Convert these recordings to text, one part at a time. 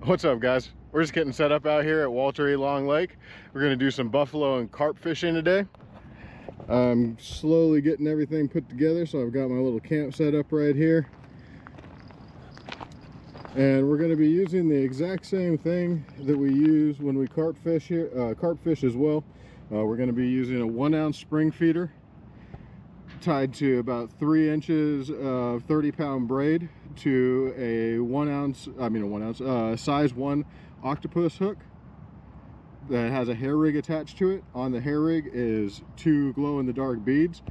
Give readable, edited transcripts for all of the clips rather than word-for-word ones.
What's up, guys? We're just getting set up out here at Walter E. Long Lake. We're gonna do some buffalo and carp fishing today. I'm slowly getting everything put together, so I've got my little camp set up right here. And we're gonna be using the exact same thing that we use when we carp fish here, carp fish as well. We're gonna be using a 1 ounce spring feeder tied to about 3 inches of 30-pound braid to a 1 ounce, size 1 octopus hook that has a hair rig attached to it. On the hair rig is 2 glow-in-the-dark beads.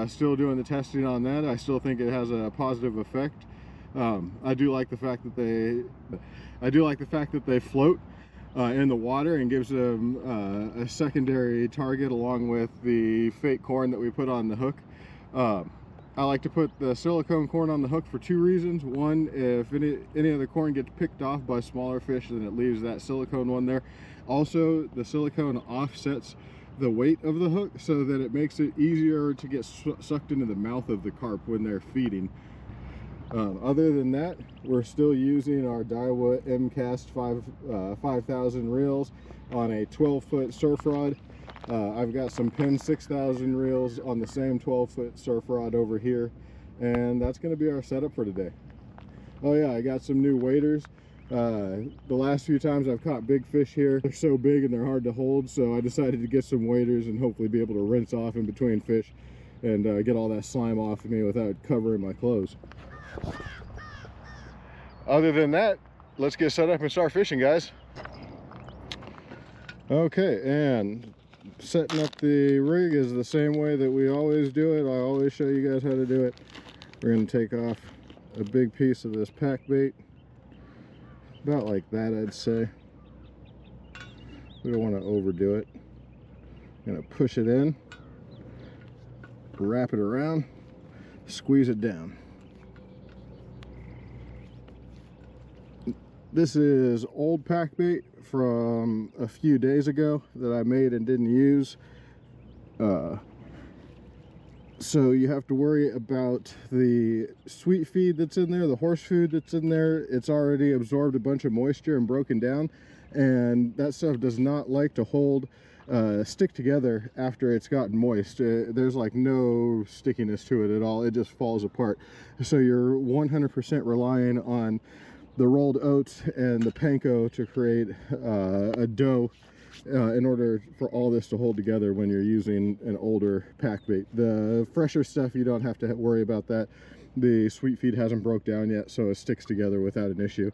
Still doing the testing on that. I still think it has a positive effect. I do like the fact that they float in the water and gives them a secondary target along with the fake corn that we put on the hook. I like to put the silicone corn on the hook for 2 reasons. One, if any of the corn gets picked off by smaller fish, then it leaves that silicone one there. Also, the silicone offsets the weight of the hook so that it makes it easier to get sucked into the mouth of the carp when they're feeding. Other than that, we're still using our Daiwa MCast 5000 reels on a 12-foot surf rod. I've got some Penn 6000 reels on the same 12-foot surf rod over here, and that's going to be our setup for today. Oh yeah, I got some new waders. The last few times I've caught big fish here, they're so big and they're hard to hold, so I decided to get some waders and hopefully be able to rinse off in between fish and get all that slime off of me without covering my clothes. Other than that, let's get set up and start fishing, guys. Okay, and setting up the rig is the same way that we always do it. I always show you guys how to do it. We're going to take off a big piece of this pack bait, about like that, I'd say. We don't want to overdo it. I'm going to push it in, wrap it around, squeeze it down. This is old pack bait from a few days ago that I made and didn't use. So you have to worry about the sweet feed that's in there, the horse food that's in there. It's already absorbed a bunch of moisture and broken down, and that stuff does not like to hold, stick together after it's gotten moist. There's like no stickiness to it at all. It just falls apart. So you're 100% relying on the rolled oats and the panko to create a dough in order for all this to hold together when you're using an older pack bait. The fresher stuff, you don't have to worry about that. The sweet feed hasn't broke down yet, so it sticks together without an issue.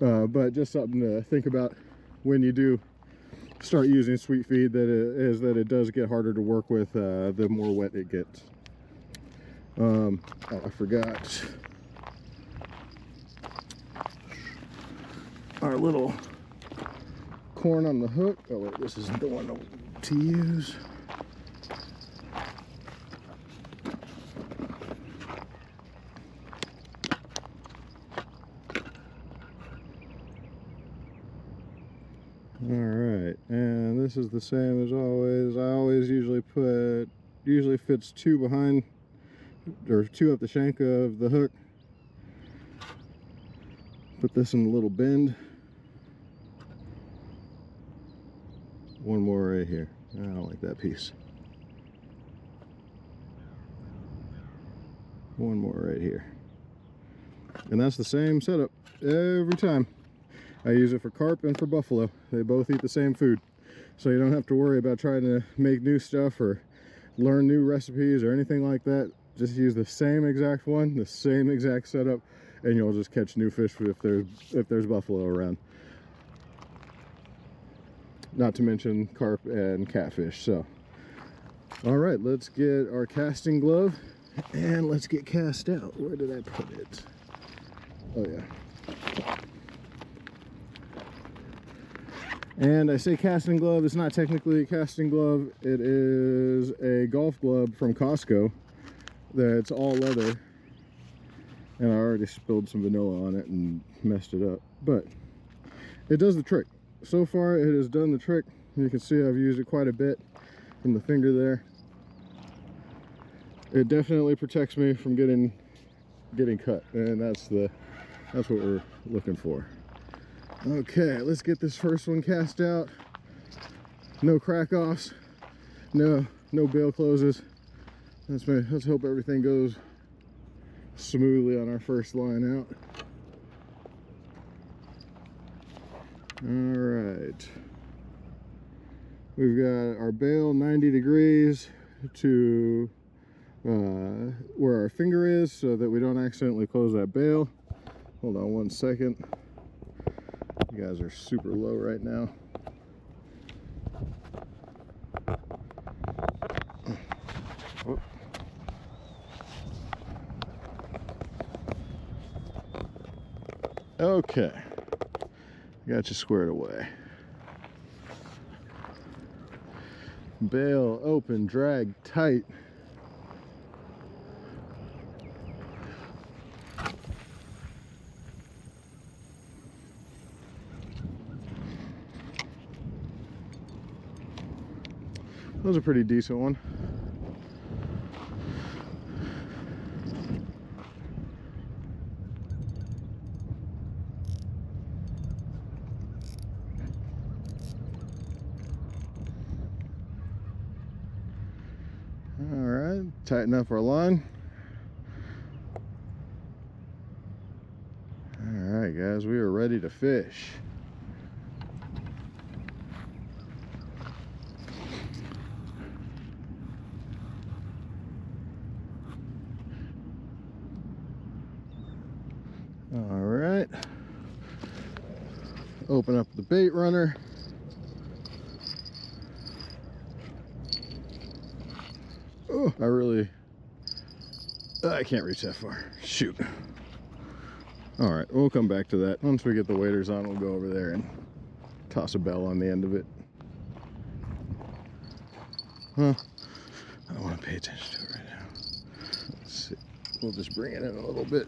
But just something to think about when you do start using sweet feed, that it does get harder to work with the more wet it gets. Oh, I forgot our little corn on the hook. Oh wait, this isn't the one to use. All right, and this is the same as always. I always usually fits 2 behind, or 2 up the shank of the hook. Put this in a little bend. 1 more right here. I don't like that piece. 1 more right here. And that's the same setup every time. I use it for carp and for buffalo. They both eat the same food. So you don't have to worry about trying to make new stuff or learn new recipes or anything like that. Just use the same exact one, the same exact setup, and you'll just catch new fish if there's buffalo around. Not to mention carp and catfish. So, all right, let's get our casting glove and let's get cast out. Where did I put it? Oh yeah. And I say casting glove, it's not technically a casting glove. It is a golf glove from Costco that's all leather. And I already spilled some vanilla on it and messed it up. But it does the trick. So far it has done the trick. You can see I've used it quite a bit from the finger there. It definitely protects me from getting cut, and that's what we're looking for. Okay, let's get this first one cast out. No crack offs, no bail closes. Let's hope everything goes smoothly on our first line out. All right, we've got our bail 90 degrees to where our finger is so that we don't accidentally close that bail. Hold on one second. You guys are super low right now. Oh. Okay, got you squared away. Bail open, drag tight. That was a pretty decent one. All right, tighten up our line. All right, guys, we are ready to fish. All right, open up the bait runner. Oh, I can't reach that far. Shoot. All right, we'll come back to that. Once we get the waders on, we'll go over there and toss a bell on the end of it. Huh, I don't want to pay attention to it right now. Let's see. We'll just bring it in a little bit.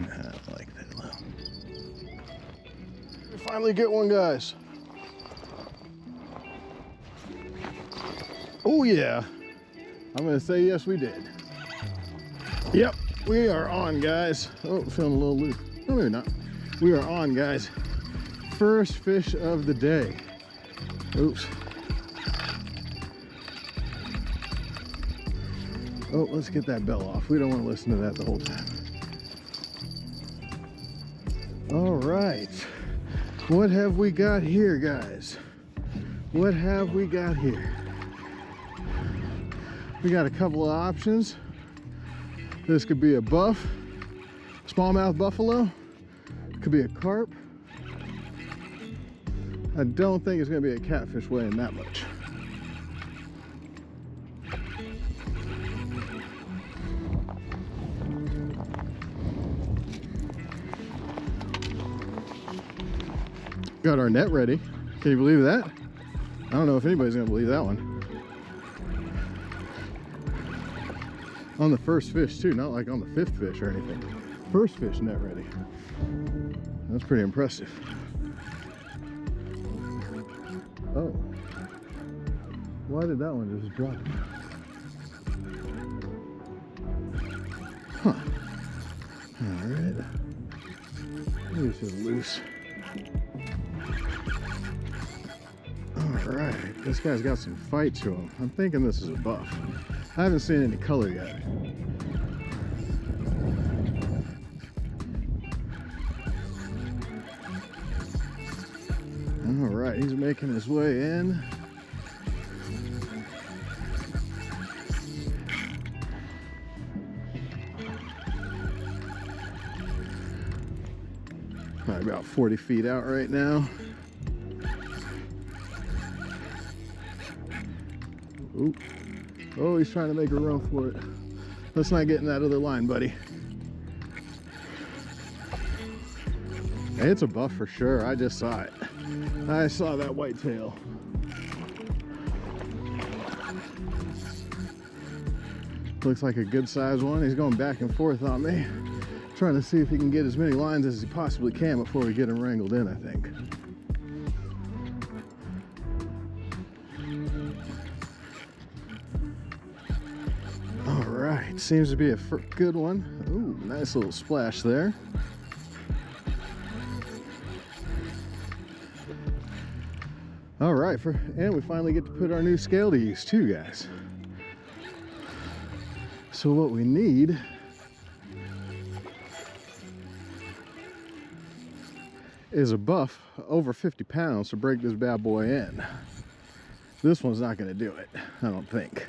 I don't like that low. We finally get one, guys. Oh yeah, I'm gonna say yes, we did. Yep, we are on, guys. Oh, feeling a little loose. No, maybe not. We are on, guys. First fish of the day. Oops. Oh, let's get that bell off. We don't want to listen to that the whole time. All right, what have we got here, guys? What have we got here? We got a couple of options. This could be a buff, smallmouth buffalo. It could be a carp. I don't think it's gonna be a catfish weighing that much. Got our net ready. Can you believe that? I don't know if anybody's gonna believe that one. On the first fish too, not like on the fifth fish or anything. First fish net ready. That's pretty impressive. Oh. Why did that one just drop? Huh. Alright. Maybe it's just loose. Alright, this guy's got some fight to him. I'm thinking this is a buff. I haven't seen any color yet. Alright, he's making his way in. Probably about 40 feet out right now. Oop. Oh, he's trying to make a run for it. Let's not get in that other line, buddy. Hey, it's a buff for sure. I just saw it. I saw that whitetail. Looks like a good size one. He's going back and forth on me, trying to see if he can get as many lines as he possibly can before we get him wrangled in, I think. Seems to be a good one. Ooh, nice little splash there. All right, and we finally get to put our new scale to use too, guys. So what we need is a buff over 50 pounds to break this bad boy in. This one's not gonna do it, I don't think.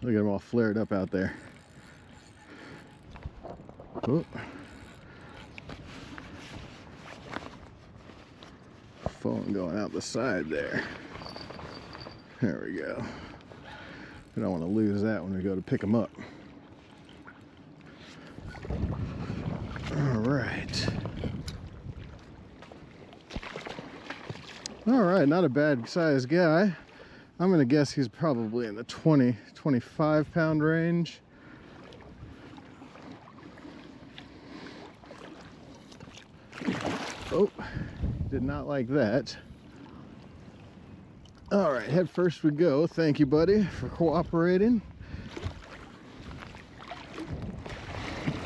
Look at them all flared up out there. Oh. Phone going out the side there. There we go. We don't want to lose that when we go to pick them up. All right. All right, not a bad sized guy. I'm going to guess he's probably in the 20, 25 pound range. Oh, did not like that. All right, head first we go. Thank you, buddy, for cooperating.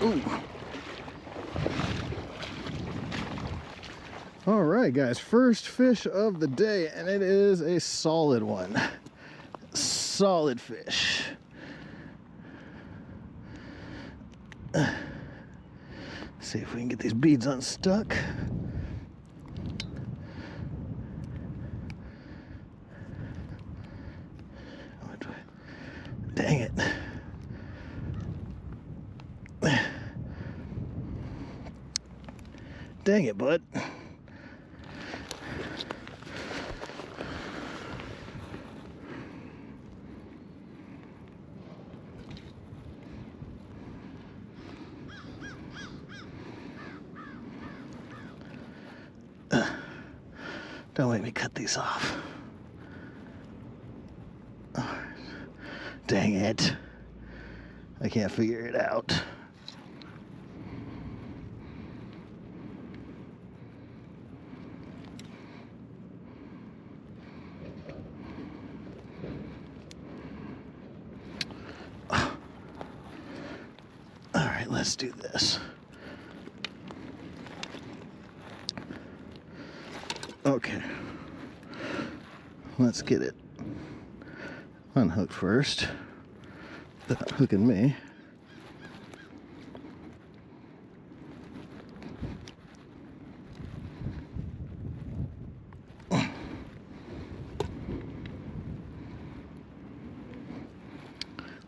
Ooh. All right, guys, first fish of the day, and it is a solid one. Solid fish. See if we can get these beads unstuck. Dang it. Dang it, bud. Don't make me cut these off. Oh, dang it. I can't figure it out. All right, let's do this. Okay, let's get it unhooked first. Without hooking me.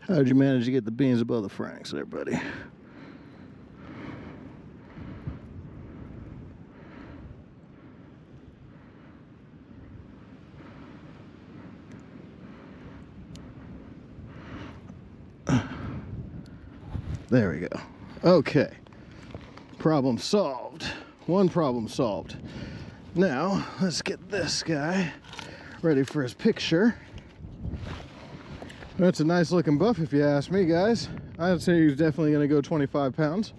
How'd you manage to get the beans above the franks there, buddy? There we go. Okay. Problem solved. One problem solved. Now, let's get this guy ready for his picture. That's a nice looking buff if you ask me, guys. I'd say he's definitely going to go 25 pounds.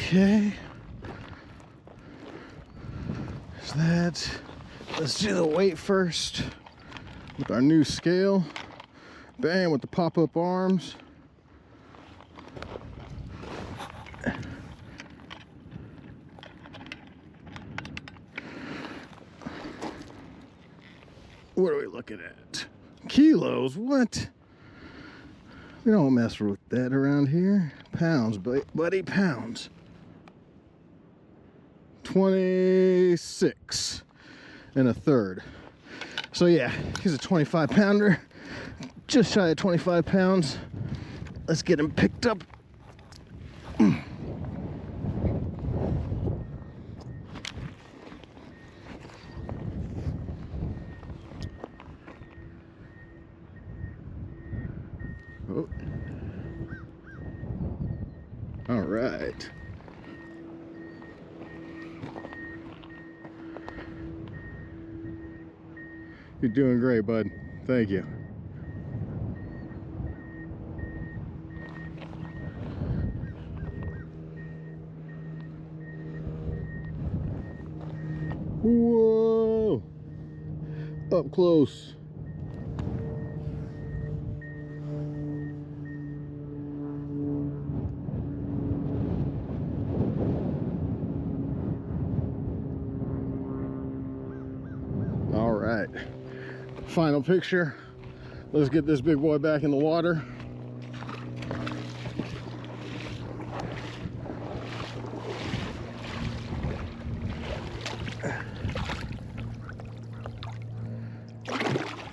Okay, so that, let's do the weight first with our new scale. Bam, with the pop-up arms. What are we looking at? Kilos? What? We don't mess with that around here. Pounds, buddy, pounds. 26 and a third. So yeah, he's a 25 pounder, just shy of 25 pounds. Let's get him picked up. right. You're doing great, bud. Thank you. Whoa! Up close. All right. Final picture. Let's get this big boy back in the water.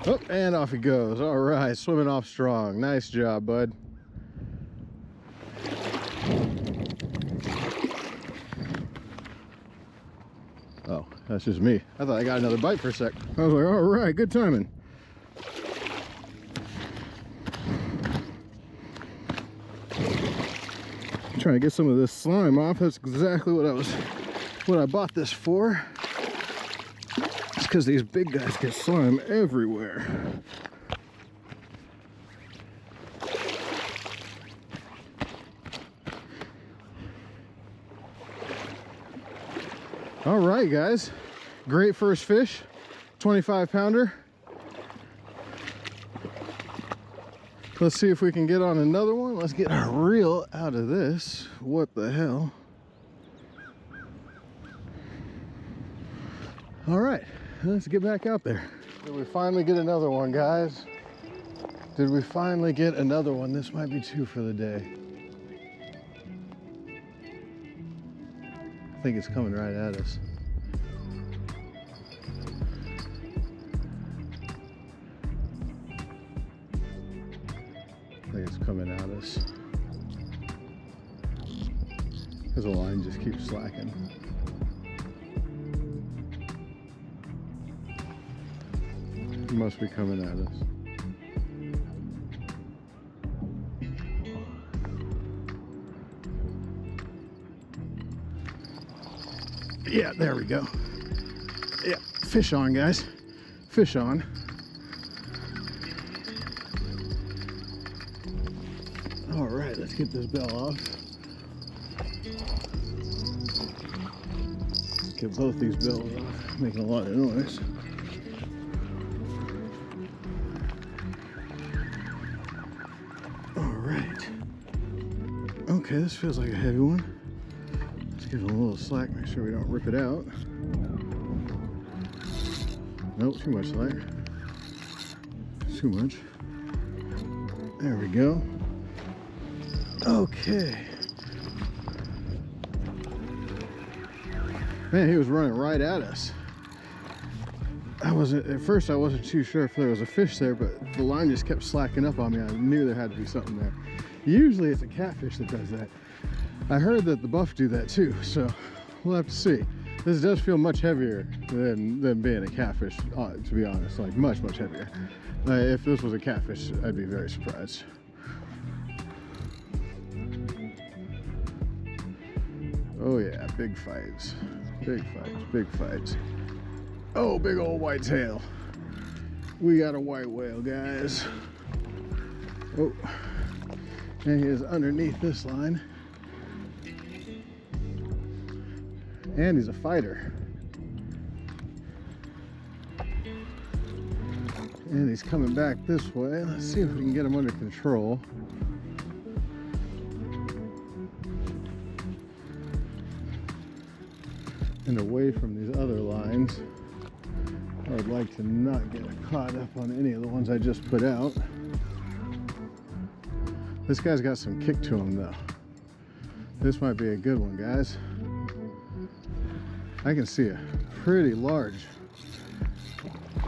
Oh, and off he goes. All right, swimming off strong. Nice job, bud. Oh, that's just me. I thought I got another bite for a sec. I was like, all right, good timing. I'm trying to get some of this slime off. That's exactly what I bought this for. It's because these big guys get slime everywhere. All right, guys, great first fish, 25-pounder. Let's see if we can get on another one. Let's get our reel out of this. What the hell? All right, let's get back out there. Did we finally get another one, guys? Did we finally get another one? This might be two for the day. I think it's coming right at us. I think it's coming at us. Because the line just keeps slacking. It must be coming at us. Yeah, there we go. Yeah, fish on, guys. Fish on. All right, let's get this bell off. Get both these bells off, making a lot of noise. All right. Okay, this feels like a heavy one. Give it a little slack, make sure we don't rip it out. Nope, too much slack. Too much. There we go. Okay. Man, he was running right at us. At first I wasn't too sure if there was a fish there, but the line just kept slacking up on me. I knew there had to be something there. Usually it's a catfish that does that. I heard that the buff do that too, so we'll have to see. This does feel much heavier than being a catfish, to be honest, like much heavier. If this was a catfish, I'd be very surprised. Oh yeah, big fights, big fights, big fights. Oh, big old whitetail. We got a white whale, guys. Oh, and he is underneath this line. And he's a fighter. And he's coming back this way. Let's see if we can get him under control. And away from these other lines. I would like to not get caught up on any of the ones I just put out. This guy's got some kick to him though. This might be a good one, guys. I can see a pretty large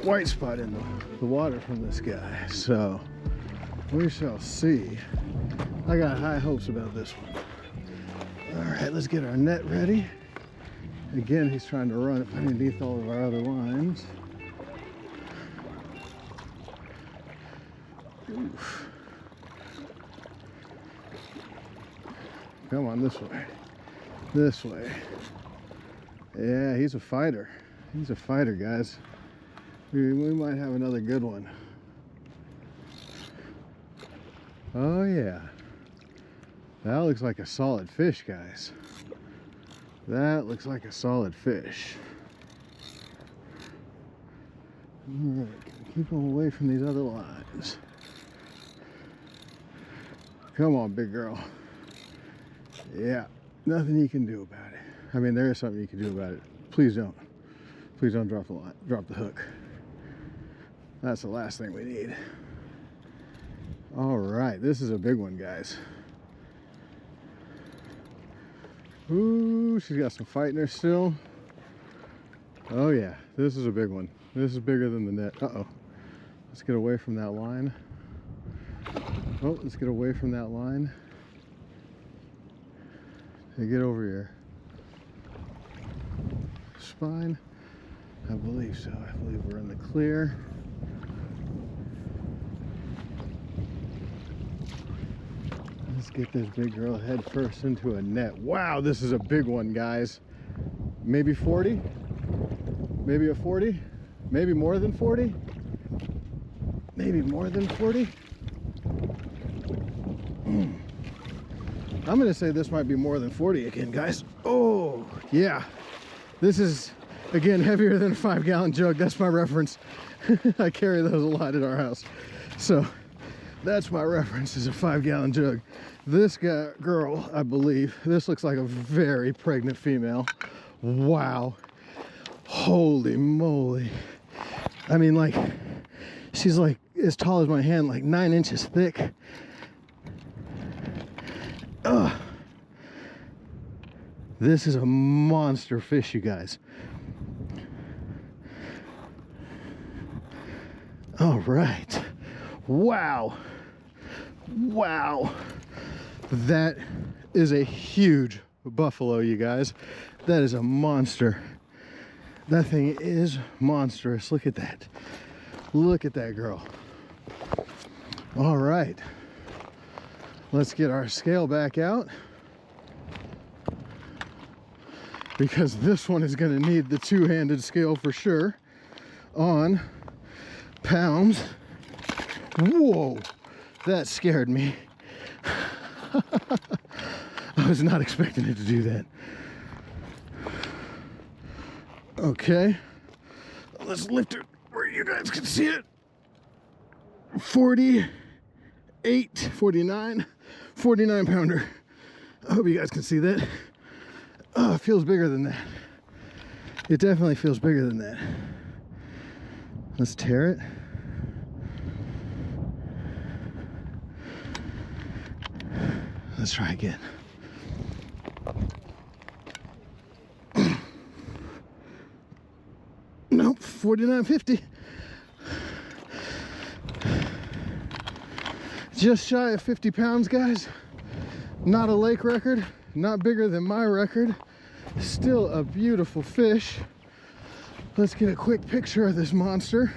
white spot in the water from this guy, so we shall see. I got high hopes about this one. All right, let's get our net ready. Again, he's trying to run underneath all of our other lines. Oof. Come on, this way. This way. Yeah, he's a fighter. He's a fighter, guys. We might have another good one. Oh, yeah. That looks like a solid fish, guys. That looks like a solid fish. All right, keep them away from these other lines. Come on, big girl. Yeah, nothing you can do about it. I mean, there is something you can do about it. Please don't. Please don't drop the line, drop the hook. That's the last thing we need. All right, this is a big one, guys. Ooh, she's got some fight in her still. Oh yeah, this is a big one. This is bigger than the net. Uh-oh. Let's get away from that line. Oh, let's get away from that line. Hey, get over here. Spine. I believe so. I believe we're in the clear. Let's get this big girl head first into a net. Wow, this is a big one, guys. Maybe 40? Maybe a 40? Maybe more than 40? Maybe more than 40? I'm gonna say this might be more than 40 again, guys. Oh, yeah. This is, again, heavier than a 5-gallon jug. That's my reference. I carry those a lot at our house. So that's my reference, is a 5-gallon jug. This girl, I believe, this looks like a very pregnant female. Wow. Holy moly. I mean, like, she's like as tall as my hand, like 9 inches thick. Ugh. This is a monster fish, you guys. All right. Wow. Wow. That is a huge buffalo, you guys. That is a monster. That thing is monstrous. Look at that. Look at that girl. All right. Let's get our scale back out, because this one is going to need the two-handed scale for sure. On pounds. Whoa, that scared me. I was not expecting it to do that. Okay, let's lift it where you guys can see it. 48, 49, 49 pounder. I hope you guys can see that. Oh, it feels bigger than that. It definitely feels bigger than that. Let's tear it. Let's try again. Nope, 49.50. Just shy of 50 pounds, guys. Not a lake record, not bigger than my record. Still a beautiful fish. Let's get a quick picture of this monster.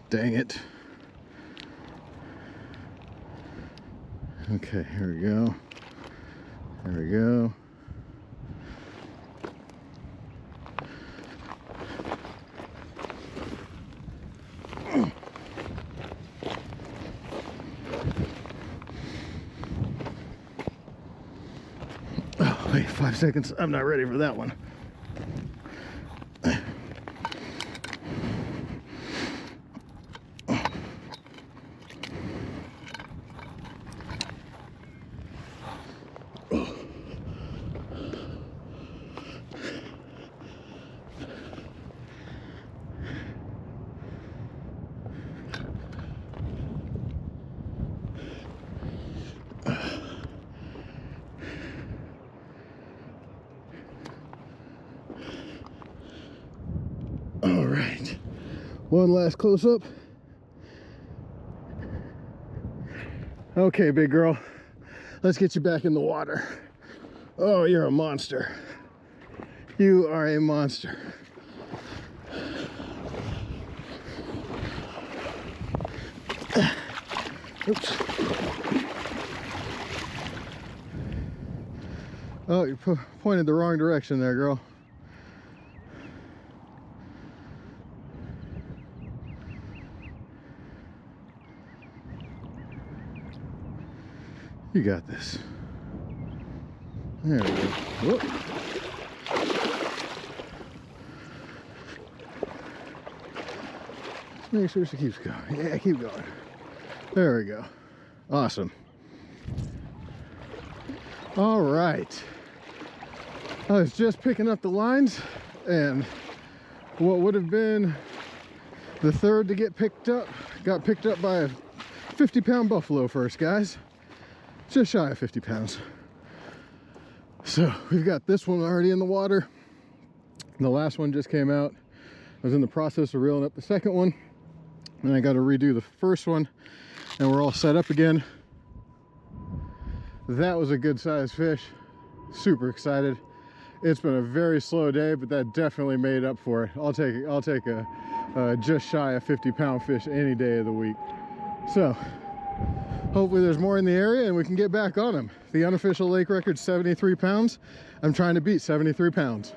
Dang it. Okay, here we go. There we go. Oh, wait, 5 seconds. I'm not ready for that one. All right, one last close-up. Okay, big girl, Let's get you back in the water. Oh, you're a monster. You are a monster. Oops. Oh, you pointed the wrong direction there, girl. You got this. There we go. Whoop. Just make sure she keeps going. Yeah, keep going. There we go. Awesome. All right. I was just picking up the lines, and what would have been the third to get picked up got picked up by a 50-pound buffalo first, guys. Just shy of 50 pounds. So we've got this one already in the water. The last one just came out. I was in the process of reeling up the second one, and I got to redo the first one, and we're all set up again. That was a good sized fish. Super excited. It's been a very slow day, but that definitely made up for it. I'll take a just shy of 50-pound fish any day of the week. So hopefully there's more in the area and we can get back on them. The unofficial lake record's 73 pounds. I'm trying to beat 73 pounds.